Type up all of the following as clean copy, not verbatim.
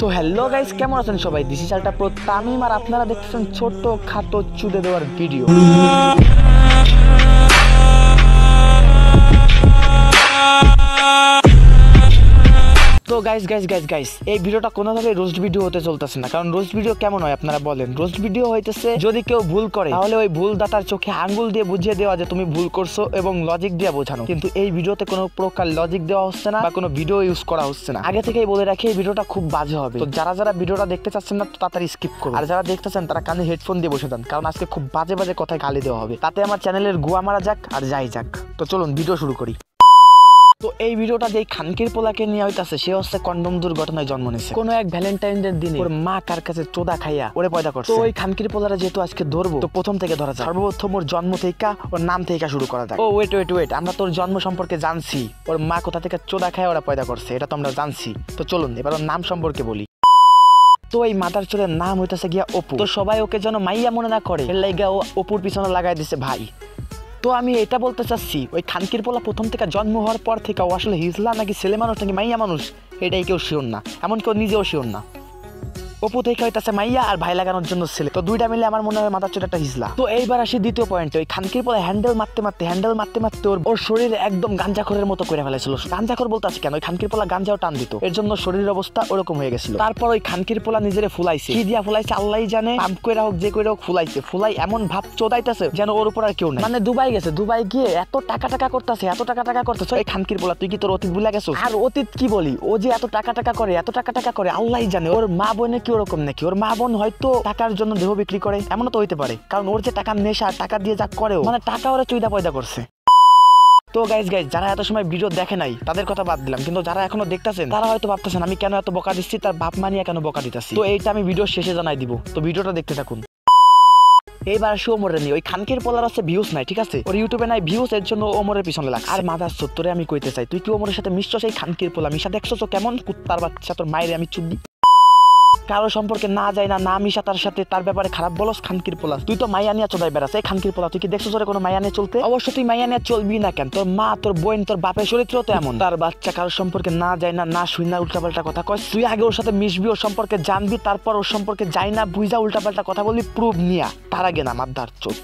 তো hello guys, কেমন আছেন সবাই? দিস ইজ আলটা প্রো তামিম আর আপনারা দেখতেছেন ছোট খাটো চুদে দেওয়ার ভিডিও। তো গাইস এই ভিডিওটা কোনোভাবে রোস্ট ভিডিও হতে চলতেছে না, কারণ রোস্ট ভিডিও কেমন হয় আপনারা বলেন? রোস্ট ভিডিও হইতেছে যদি কেউ ভুল করে তাহলে ওই ভুল দাতার চোখে আঙ্গুল দিয়ে বুঝিয়ে দেওয়া যে তুমি ভুল করছো এবং লজিক দিয়ে বোঝানো। কিন্তু এই ভিডিওতে কোনো প্রকার লজিক দেওয়া হচ্ছে না বা কোনো ভিডিও ইউজ করা হচ্ছে না। আগে থেকেই বলে রাখি এই ভিডিওটা খুব বাজে হবে। তো যারা ভিডিওটা দেখতে চাচ্ছেন না তাড়াতাড়ি স্কিপ করুন, আর যারা দেখতেছেন তারা কানে হেডফোন দিয়ে বসে যান, কারণ আজকে খুব বাজে কথায় গালি দেওয়া হবে। তাতে আমার চ্যানেলের গুয়া মারা যাক আর যাই যাক। তো চলুন ভিডিও শুরু করি। তো এই ভিডিওটা যেই খানকির পোলাকে নিয়ে হইতাছে, সে হচ্ছে কন্ডম দুর্ঘটনায় জন্ম নিয়েছে। কোনো এক ভ্যালেন্টাইনের দিনে ওর মা কার কাছে চোদা খাইয়া ওরে পয়দা করছে। তো ওই খানকির পোলারা যেহেতু আজকে ধরবো, তো প্রথম থেকে ধরা যায়। সর্বপ্রথম ওর জন্ম থেকে ওর নাম থেকে শুরু করা যায়। ও ওয়েট, আমরা তোর জন্ম সম্পর্কে জানছি, ওর মা কোথা থেকে চোদা খায় ওরা পয়দা করছে, এটা তো আমরা জানছি। তো চলুন এবার ওর নাম সম্পর্কে বলি। তো এই মাদার চোরের নাম হইতাছে গিয়া অপু। তো সবাই ওকে যেন মাইয়া মনে না করে, এর লাইগা ও অপুর পিছনে লাগাই দিছে ভাই। তো আমি এটা বলতে চাচ্ছি, ওই খানকির পোলা প্রথম থেকে জন্ম হওয়ার পর থেকে ও আসলে হিজলা নাকি ছেলে মানুষ নাকি মাইয়া মানুষ, এটাই কেউ শিওর না, এমন কেউ নিজেও শিওর না। অপু থেকে হইতাছে মাইয়া আর ভাই লাগানোর জন্য ছেলে, তো দুইটা মিলে আমার মনে হয় মাদার চোর একটা হিজলা। তো এইবার আসি দ্বিতীয় পয়েন্টে। ওই খানকির পোলা হ্যান্ডেল মারতে ওর শরীরে একদম গাঞ্জাখরের মতো করে ফেলেছিল। গাঞ্জাখর বলতে আছে কেন, ওই খানকির পোলা গাঞ্জাও টান দিত, এর জন্য শরীরের অবস্থা ওরকম হয়ে গেছিল। তারপর ওই খানকির পোলা নিজেরে ফুলাইছে, কি দিয়া ফুলাইছে আল্লাহই জানে, পাম্প কইরা হোক যে কইরা হোক ফুলাই এমন ভাব চোদাইতেছে যেন ওর উপর আর কেউ নাই। মানে দুবাই গেছে, দুবাই গিয়ে এত টাকা করতেছে। এই খানকির পোলা তুই কি তোর অতীত ভুলে গেছো? আর অতীত কি বলি, ও যে এত টাকা করে আল্লাহই জানে। ওর মা বোনে কি ওরকম নাকি? ওর মা বোন হয়তো টাকার জন্য দেহ বিক্রি করে, এমনও তো হইতে পারে, কারণ ওর যে টাকার নেশা, টাকা দিয়ে যা করেও, মানে টাকা ওরা চুইদা পয়দা করছে। তো গাইস যারা এত সময় ভিডিও দেখে নাই তাদের কথা বাদ দিলাম, কিন্তু যারা এখনো দেখতেছেন তারা হয়তো ভাবতেছেন আমি কেন এত বকা দিচ্ছি, তার বাপ মানিয়া কেন বকা দিতেছি। তো এইটা আমি ভিডিও শেষে জানাই দিব, তো ভিডিওটা দেখতে থাকুন। এইবার আসি ওমরের নিয়ে। ওই খানকির পোলার আছে ভিউজ নাই, ঠিক আছে, ওর ইউটিউবে নাই ভিউজ, এর জন্য ওমরের পিছনে লাগছে। আর মাদার সত্তরে আমি কইতে চাই, তুই কি ওমরের সাথে মিশছ? সেই খানকির পোলা মিশা দেখছো তো কেমন কুত্তার বাচ্চা, তোর মায়ের আমি চুদি। কারো সম্পর্কে না যায় না মিশা তার সাথে, তার ব্যাপারে খারাপ বলস খানকির পোলা। তুই তো মাইয়া নিয়ে চোদাই বেড়াস। এই খানকির পোলা তুই কি দেখছো তোরে কোনো মাইয়া নিয়ে চলতে? অবশ্য তুই মাইয়া নিয়ে চলবি না কেন, তোর মা তোর বোন তোর বাপের চরিত্র তো এমন। তার বাচ্চা কারোর সম্পর্কে না যায় না শুই না উল্টাপাল্টা কথা কয়। তুই আগে ওর সাথে মিশবি, ওর সম্পর্কে জানবি, তারপর ওর সম্পর্কে যাই না বুঝা উল্টাপাল্টা কথা বলবি, প্রুফ নিয়া, তার আগে না মাদার চোদ।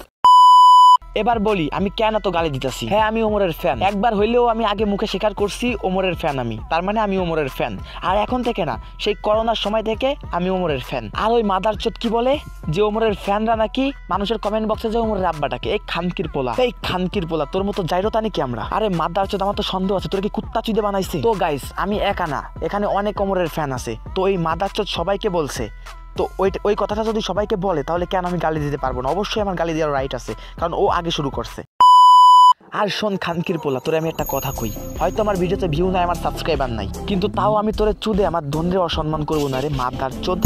এবার বলি আমি কেন এত গালি দিতেছি। হ্যাঁ, আমি ওমরের ফ্যান, একবার হইলেও আমি আগে মুখে স্বীকার করছি ওমরের ফ্যান আমি, তার মানে আমি ওমরের ফ্যান। আর এখন থেকে না, সেই করোনার সময় থেকে আমি ওমরের ফ্যান। আর ওই মাদারচোদ কি বলে যে ওমরের ফ্যানরা নাকি মানুষের কমেন্ট বক্সে যে ওমরের আব্বাটাকে এই খানকির পোলা তোর মতো যাইরতা নাকি আমরা? আরে মাদারচোদ, আমার তো সন্দেহ আছে তোর কি কুত্তা চুদে বানাইছে। তো গাইস আমি একা না, এখানে অনেক ওমরের ফ্যান আছে। তো এই মাদারচোদ সবাইকে বলছে, তো ওই কথাটা যদি সবাইকে বলে তাহলে কেন আমি গালি দিতে পারবো না? অবশ্যই আমার গালি দেওয়ার রাইট আছে, কারণ ও আগে শুরু করছে। আর শোন খানকির পোলা, তোরে আমি একটা কথা কই, হয়তো আমার ভিডিওতে ভিউ নাই, আমার সাবস্ক্রাইবার নাই, কিন্তু তাও আমি তোরে চুদে আমার ধন্যে অসম্মান করবো না রে মাদারচোদ।